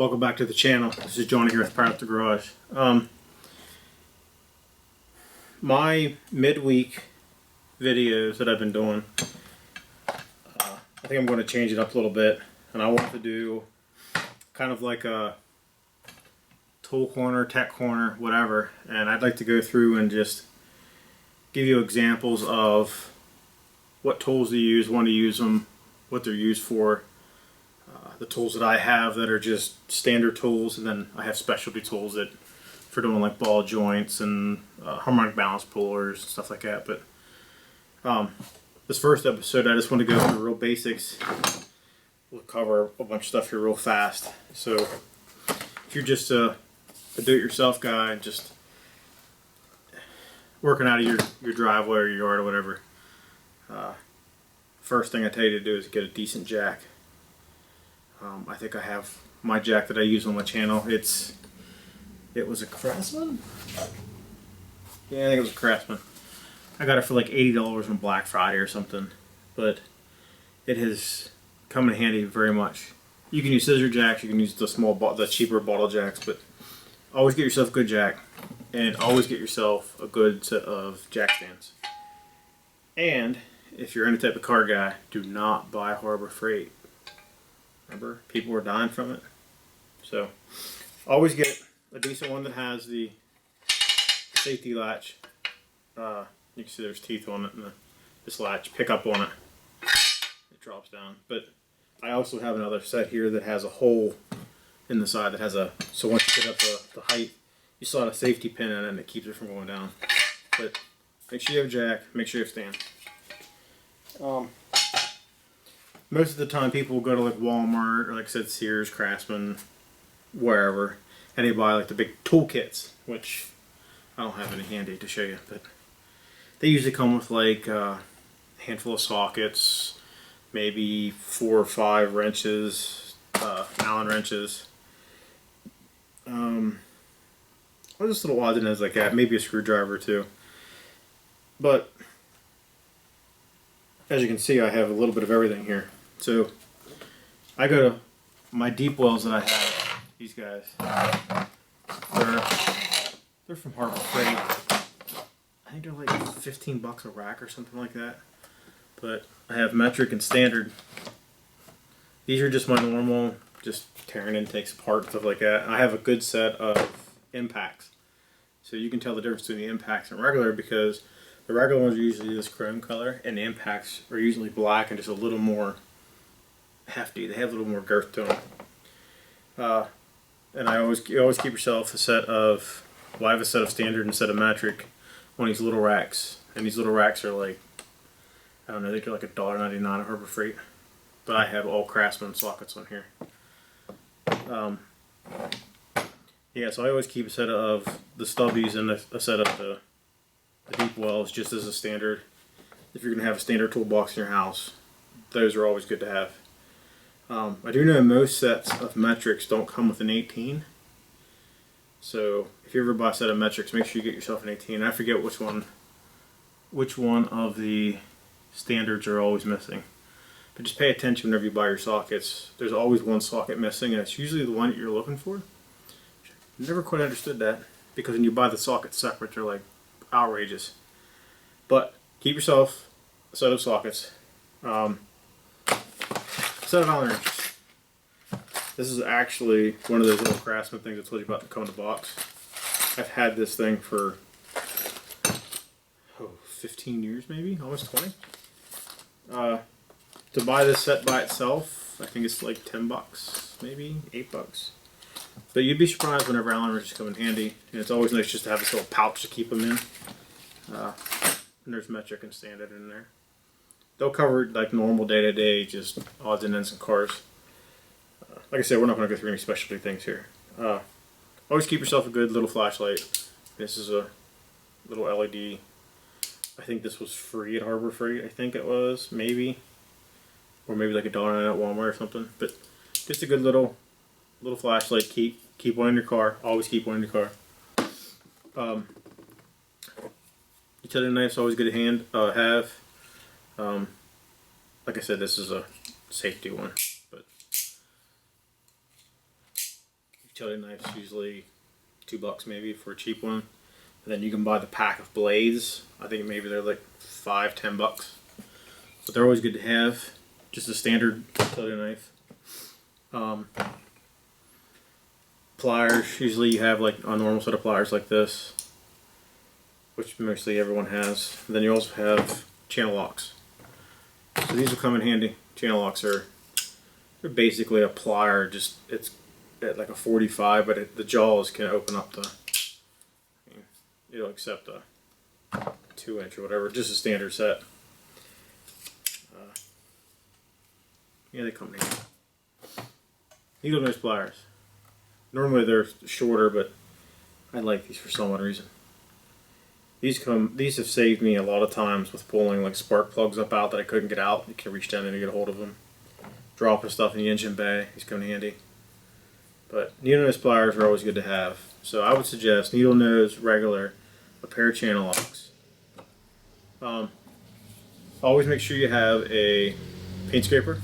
Welcome back to the channel. This is Johnny here with Power Up the Garage. My midweek videos that I've been doing, I think I'm going to change it up a little bit, and I want to do kind of like a tool corner, tech corner, whatever, and I'd like to go through and just give you examples of what tools to use, when to use them, what they're used for, the tools that I have that are just standard tools, and then I have specialty tools that for doing like ball joints and harmonic balance pullers and stuff like that. But this first episode, I just want to go through real basics. We'll cover a bunch of stuff here real fast. So if you're just a do-it-yourself guy, just working out of your driveway or your yard or whatever, first thing I tell you to do is get a decent jack. I think I have my jack that I use on my channel. It was a Craftsman? Yeah, I think it was a Craftsman. I got it for like $80 on Black Friday or something, but it has come in handy very much. You can use scissor jacks, you can use the cheaper bottle jacks, but always get yourself a good jack, and always get yourself a good set of jack stands. And if you're any type of car guy, do not buy Harbor Freight. Remember, people are dying from it. So always get a decent one that has the safety latch. You can see there's teeth on it, and this latch, pick up on it, it drops down. But I also have another set here that has a hole in the side that has so once you get up the height, you slide a safety pin in it and it keeps it from going down. But make sure you have a jack, make sure you have a stand. Most of the time people will go to like Walmart or like I said Sears, Craftsman, wherever, and they buy like the big tool kits, which I don't have any handy to show you, but they usually come with like a handful of sockets, maybe 4 or 5 wrenches, Allen wrenches, all just little odds and ends like that, maybe a screwdriver too. But as you can see, I have a little bit of everything here. So I go to my deep wells that I have. These guys, they're from Harbor Freight. I think they're like $15 a rack or something like that. But I have metric and standard. These are just my normal, just tearing intakes apart, stuff like that. I have a good set of impacts. So you can tell the difference between the impacts and regular, because the regular ones are usually this chrome color, and the impacts are usually black and just a little more hefty. They have a little more girth to them. And you always keep yourself a set of, well, I have a set of standard and a set of metric on these little racks. And these little racks are like, I don't know, they're like $1.99 at Harbor Freight. But I have all Craftsman sockets on here. Yeah, so I always keep a set of the stubbies and a set of the deep wells just as a standard. If you're going to have a standard toolbox in your house, those are always good to have. I do know most sets of metrics don't come with an 18. So if you ever buy a set of metrics, make sure you get yourself an 18. I forget which one of the standards are always missing. But just pay attention whenever you buy your sockets. There's always one socket missing, and it's usually the one that you're looking for. Never quite understood that, because when you buy the sockets separate, they're like outrageous. But keep yourself a set of sockets. Set of Allen wrenches. This is actually one of those little Craftsman things I told you about that come in the box. I've had this thing for 15 years, maybe, almost 20. To buy this set by itself, I think it's like $10, maybe $8. But you'd be surprised whenever Allen wrenches come in handy, and it's always nice just to have this little pouch to keep them in. And there's metric and standard in there. They'll cover like normal day-to-day, just odds and ends in cars. Like I said, we're not going to go through any specialty things here. Always keep yourself a good little flashlight. This is a little LED. I think this was free at Harbor Freight. I think it was, maybe, or maybe like $1.99 at Walmart or something. But just a good little flashlight. Keep one in your car. Always keep one in your car. Utility knife's always good to have. Like I said, this is a safety one, but utility knife's usually $2 maybe for a cheap one. And then you can buy the pack of blades. I think maybe they're like $5-10, but they're always good to have. Just a standard utility knife. Pliers. Usually you have like a normal set of pliers like this, which mostly everyone has. And then you also have channel locks. So these will come in handy. Channel locks they're basically a plier. Just it's at like a 45, but the jaws can open up the. It'll accept a 2-inch or whatever, just a standard set. Yeah, they come in handy. Needle nose pliers. Normally they're shorter, but I like these for some odd reason. These have saved me a lot of times with pulling like spark plugs up out that I couldn't get out. You can reach down in and get a hold of them. Dropping stuff in the engine bay. These come in handy. But needle nose pliers are always good to have. So I would suggest needle nose, regular, a pair of channel locks. Always make sure you have a paint scraper,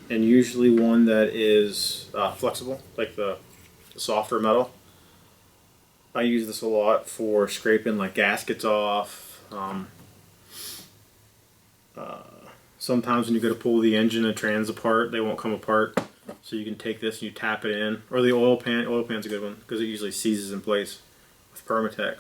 and usually one that is flexible, like the softer metal. I use this a lot for scraping like gaskets off. Sometimes when you go to pull the engine and trans apart, they won't come apart. So you can take this and you tap it in, or the oil pan. Oil pan's a good one because it usually seizes in place with Permatex.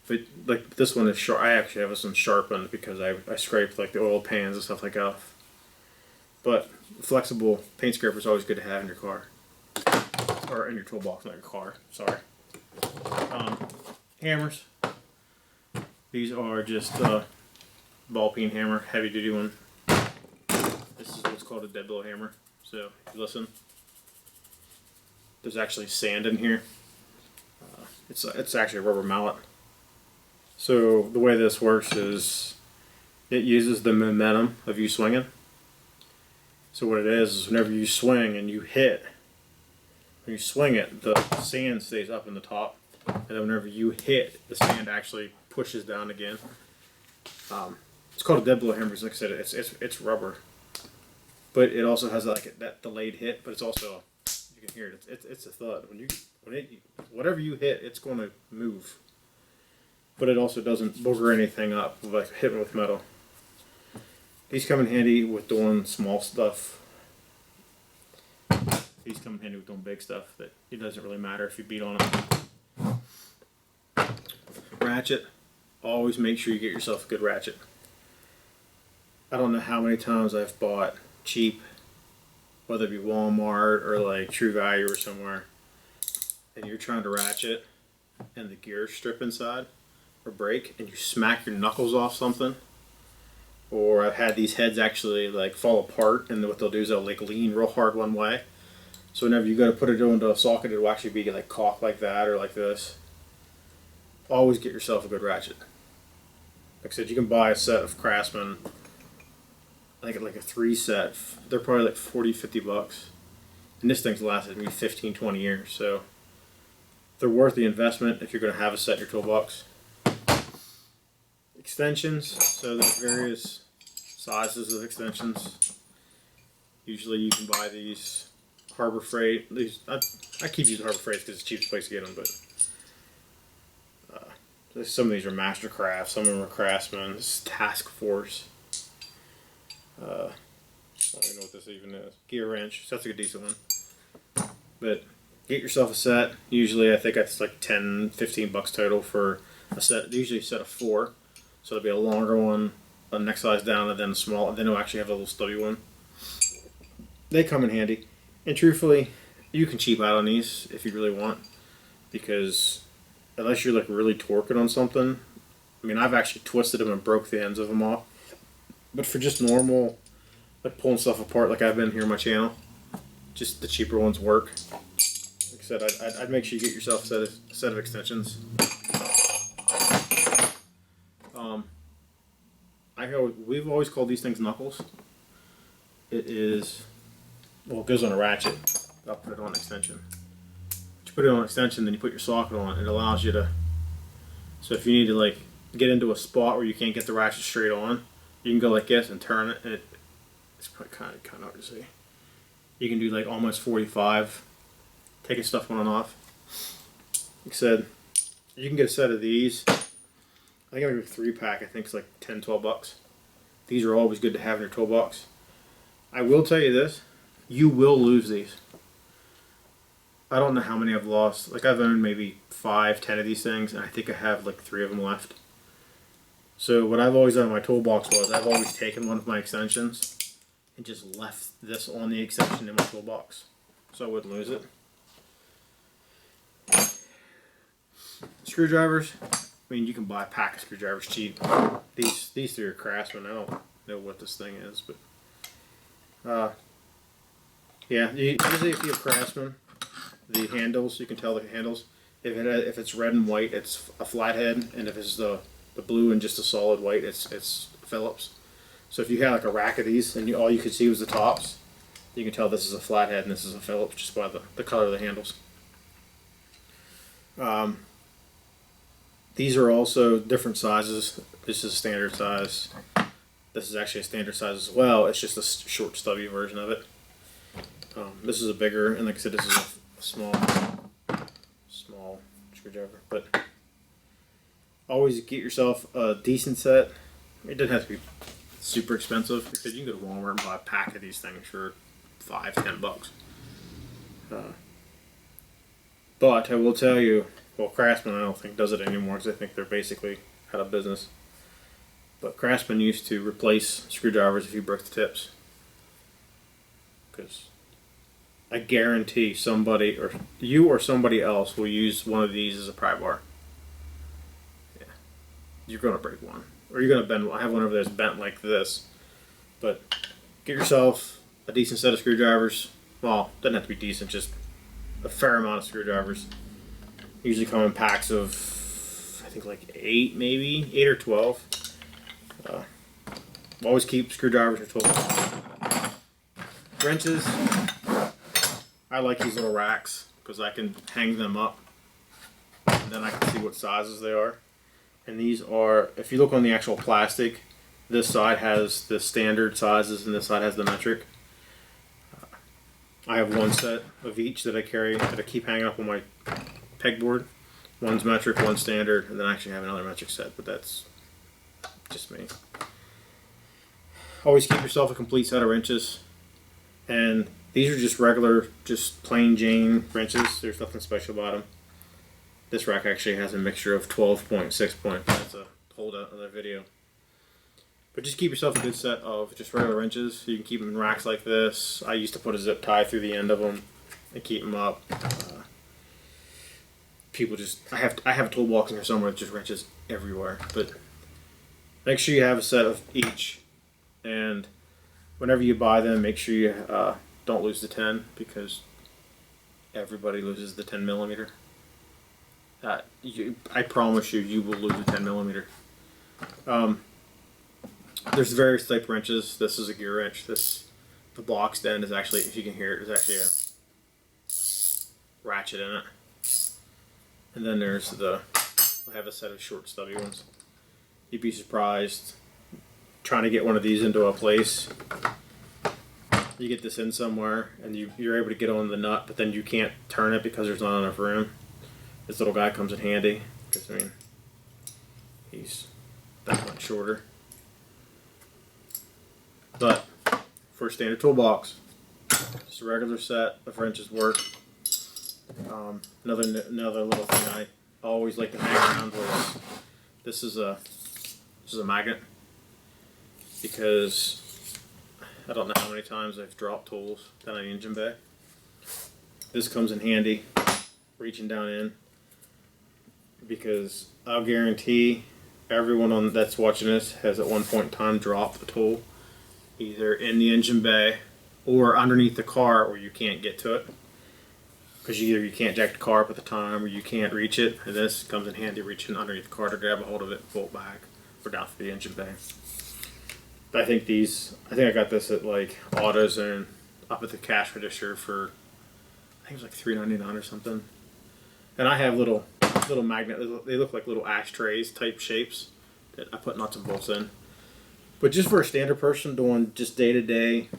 But like this one is sharp. I actually have this one sharpened because I scraped like the oil pans and stuff like that. But flexible paint scraper is always good to have in your car, or in your toolbox, not your car. Sorry. Hammers. These are just ball peen hammer, heavy duty one. This is what's called a dead blow hammer. So if you listen, there's actually sand in here. It's actually a rubber mallet. So the way this works is it uses the momentum of you swinging. So what it is whenever you swing and you hit, when you swing it, the sand stays up in the top, and then whenever you hit, the sand actually pushes down again. It's called a dead blow hammer because, like I said, it's rubber, but it also has like that delayed hit. But it's also, you can hear it. It's a thud whatever you hit, it's going to move. But it also doesn't booger anything up like hitting with metal. These come in handy with doing small stuff. These come in handy with doing big stuff that it doesn't really matter if you beat on them. Ratchet. Always make sure you get yourself a good ratchet. I don't know how many times I've bought cheap, whether it be Walmart or like True Value or somewhere, and you're trying to ratchet and the gear strip inside or break and you smack your knuckles off something. Or I've had these heads actually like fall apart, and what they'll do is they'll like lean real hard one way. So whenever you go to put it into a socket, it will actually be like cocked like that or like this. Always get yourself a good ratchet. Like I said, you can buy a set of Craftsman, I think like a 3 set. They're probably like $40-50. And this thing's lasted me 15-20 years. So they're worth the investment if you're going to have a set in your toolbox. Extensions. So there's various sizes of extensions. Usually you can buy these Harbor Freight. I keep using Harbor Freight because it's the cheapest place to get them, but some of these are Mastercraft, some of them are Craftsman. This is Task Force. I don't even know what this even is. Gear wrench. So that's a good decent one. But get yourself a set. Usually I think that's like $10-15 total for a set. Usually a set of 4. So it'll be a longer one, a next size down, and then a small, and then it'll actually have a little stubby one. They come in handy. And truthfully, you can cheap out on these if you really want, because unless you're like really torquing on something, I mean, I've actually twisted them and broke the ends of them off. But for just normal, like pulling stuff apart like I've been here on my channel, just the cheaper ones work. Like I said, I'd make sure you get yourself a set of extensions. We've always called these things knuckles. It is, well, it goes on a ratchet. I'll put it on an extension. You put it on an extension, then you put your socket on. It allows you to, so if you need to like get into a spot where you can't get the ratchet straight on, you can go like this and turn it, and it's kind of hard to see. You can do like almost 45 taking stuff on and off. Like I said, you can get a set of these. I think I got a 3-pack. I think it's like 10, 12 bucks. These are always good to have in your toolbox. I will tell you this, you will lose these. I don't know how many I've lost. Like I've owned maybe 5, 10 of these things, and I think I have like 3 of them left. So what I've always done in my toolbox was I've always taken one of my extensions and just left this on the extension in my toolbox, so I wouldn't lose it. Screwdrivers. I mean, you can buy a pack of screwdrivers cheap. These 3 are Craftsman. I don't know what this thing is, but yeah. Usually, if you have Craftsman, the handles, you can tell the handles. If it's red and white, it's a flathead, and if it's the blue and just a solid white, it's Phillips. So if you had like a rack of these and all you could see was the tops, you can tell this is a flathead and this is a Phillips just by the color of the handles. These are also different sizes. This is a standard size. This is actually a standard size as well. It's just a short, stubby version of it. This is a bigger, and like I said, this is a small screwdriver. But always get yourself a decent set. It doesn't have to be super expensive, because you can go to Walmart and buy a pack of these things for 5, 10 bucks. But I will tell you, well, Craftsman I don't think does it anymore, because I think they're basically out of business. But Craftsman used to replace screwdrivers if you broke the tips. Because I guarantee somebody, or you or somebody else, will use one of these as a pry bar. Yeah, you're going to break one. Or you're going to bend one. I have one over there that's bent like this. But get yourself a decent set of screwdrivers. Well, doesn't have to be decent, just a fair amount of screwdrivers. Usually come in packs of, I think like 8 maybe, 8 or 12. Always keep screwdrivers in your toolbox. Wrenches, I like these little racks because I can hang them up and then I can see what sizes they are. And these are, if you look on the actual plastic, this side has the standard sizes and this side has the metric. I have one set of each that I carry, that I keep hanging up on my pegboard. One's metric, one's standard, and then I actually have another metric set, but that's just me. Always keep yourself a complete set of wrenches. And these are just regular, just plain Jane wrenches. There's nothing special about them. This rack actually has a mixture of 12-point, 6-point. That's a whole other video. But just keep yourself a good set of just regular wrenches. You can keep them in racks like this. I used to put a zip tie through the end of them and keep them up. People just, I have a toolbox in here somewhere with just wrenches everywhere. But make sure you have a set of each. And whenever you buy them, make sure you don't lose the 10, because everybody loses the 10 millimeter. I promise you, you will lose the 10 millimeter. There's various type wrenches. This is a gear wrench. The box end is actually, if you can hear it, there's actually a ratchet in it. And then there's I have a set of short stubby ones. You'd be surprised trying to get one of these into a place. You get this in somewhere and you're able to get on the nut, but then you can't turn it because there's not enough room. This little guy comes in handy, because I mean, he's that much shorter. But for a standard toolbox, just a regular set of wrenches work. Another little thing I always like to hang around was this is a magnet, because I don't know how many times I've dropped tools down an engine bay. This comes in handy, reaching down in, because I'll guarantee everyone that's watching this has at one point in time dropped a tool, either in the engine bay or underneath the car where you can't get to it, because either you can't jack the car up at the time or you can't reach it, and this comes in handy reaching underneath the car to grab a hold of it, pull it back, or down through the engine bay. But I think I got this at like AutoZone up at the cash register for, I think it was like $3.99 or something. And I have little magnet, they look like little ashtrays type shapes that I put nuts and bolts in. But just for a standard person doing just day to day,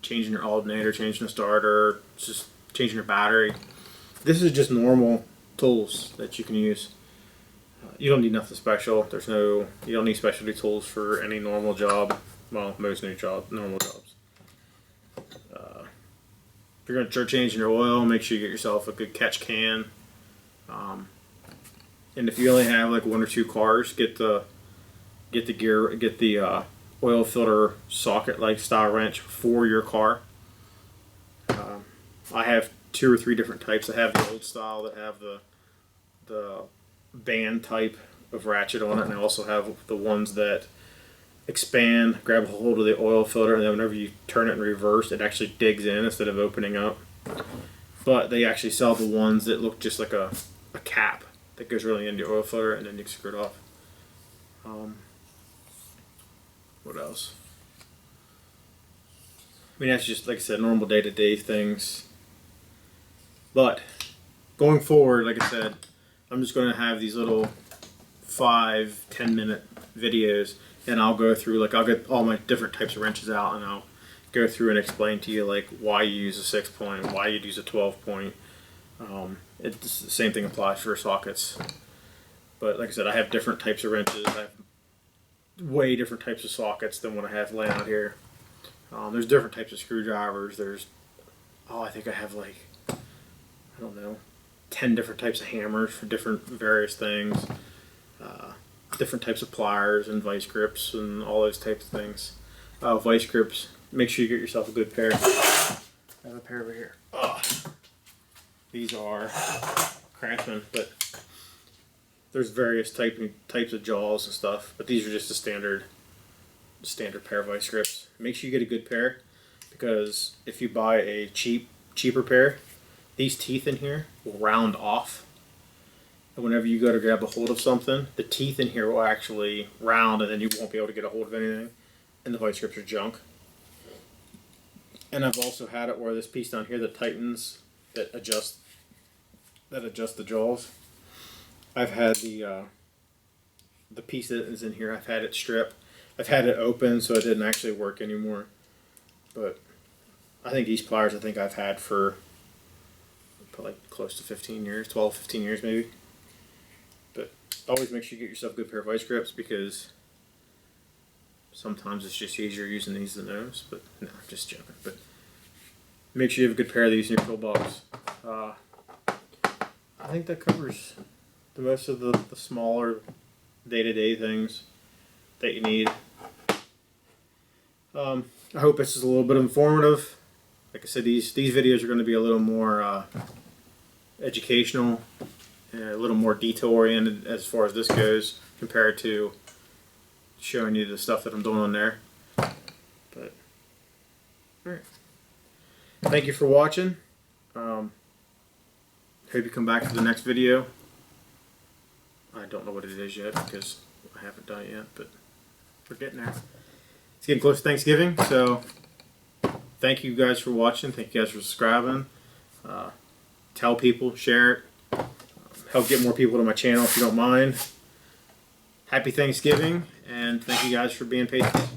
changing your alternator, changing the starter, just changing your battery. This is just normal tools that you can use. You don't need nothing special. You don't need specialty tools for any normal job. Well, most normal jobs. If you're going to change your oil, make sure you get yourself a good catch can. And if you only have like 1 or 2 cars, get the oil filter socket like style wrench for your car. I have 2 or 3 different types. I have the old style that have the band type of ratchet on it, and I also have the ones that expand, grab a hold of the oil filter, and then whenever you turn it in reverse, it actually digs in instead of opening up. But they actually sell the ones that look just like a cap that goes really into your oil filter, and then you screw it off. What else? I mean, that's just, like I said, normal day-to-day things. But going forward, like I said, I'm just going to have these little 5-10 minute videos, and I'll go through, like, I'll get all my different types of wrenches out, and I'll go through and explain to you, like, why you use a 6-point, why you'd use a 12-point. It's the same thing applies for sockets. But like I said, I have different types of wrenches. I have way different types of sockets than what I have laying out here. There's different types of screwdrivers. I think I have like, I don't know, 10 different types of hammers for different various things. Different types of pliers and vice grips and all those types of things. Vice grips, make sure you get yourself a good pair. I have a pair over here. These are Craftsman, but there's various types of jaws and stuff, but these are just the standard pair of vice grips. Make sure you get a good pair, because if you buy a cheaper pair, these teeth in here will round off, and whenever you go to grab a hold of something, the teeth in here will actually round, and then you won't be able to get a hold of anything, and the vice grips are junk. And I've also had it where this piece down here that tightens, that adjusts the jaws. I've had the piece that is in here, I've had it stripped. I've had it open so it didn't actually work anymore. But I think these pliers I've had for like close to 15 years, 12, 15 years maybe. But always make sure you get yourself a good pair of vice grips, because sometimes it's just easier using these than those. But no, I'm just joking. But make sure you have a good pair of these in your toolbox. I think that covers the most of the smaller day-to-day things that you need. I hope this is a little bit informative. Like I said, these videos are going to be a little more educational and a little more detail-oriented as far as this goes, compared to showing you the stuff that I'm doing on there. But alright. Thank you for watching. Hope you come back for the next video. I don't know what it is yet because I haven't done it yet, but we're getting there. It's getting close to Thanksgiving, so thank you guys for watching. Thank you guys for subscribing. Tell people, share it. Help get more people to my channel if you don't mind. Happy Thanksgiving, and thank you guys for being patient.